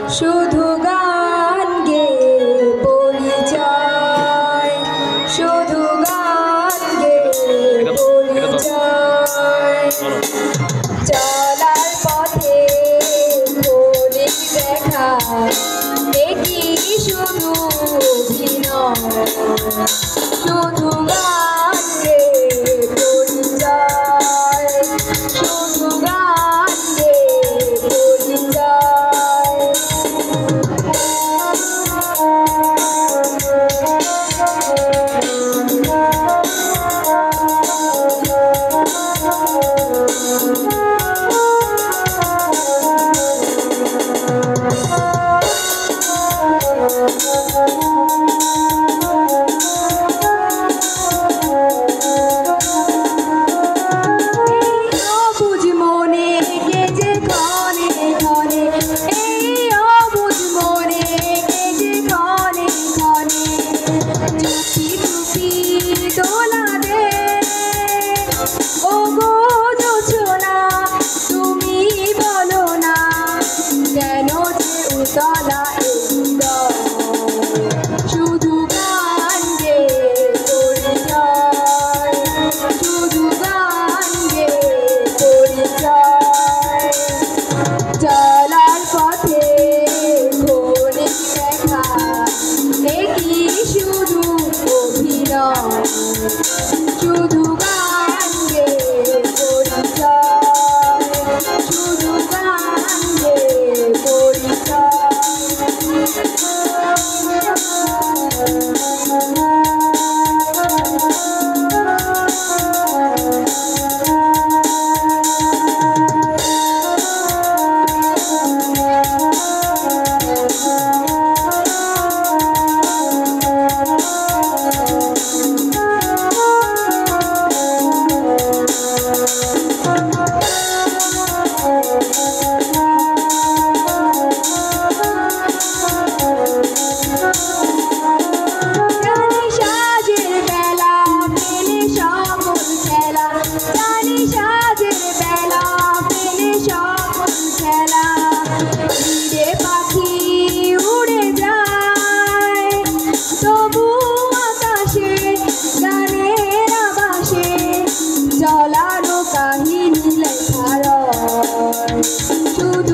শুধু গান গেয়ে পরিচয়, শুধু গান গেয়ে পরিচয়। চলার পথে ক্ষণিক দেখা দেখি শুধু অভিনয়, শুধু গান গেয়ে পরিচয়, শুধু গান গেয়ে পরিচয়। শুধু গান গেয়ে পরিচয়, শুধু গান গেয়ে পরিচয়। চলার পথে ক্ষণিক দেখা দেখি শুধু অভিনয়, শুধু গান গেয়ে পরিচয়, শুধু গান গেয়ে পরিচয়। কাহিনী লেখার শুধু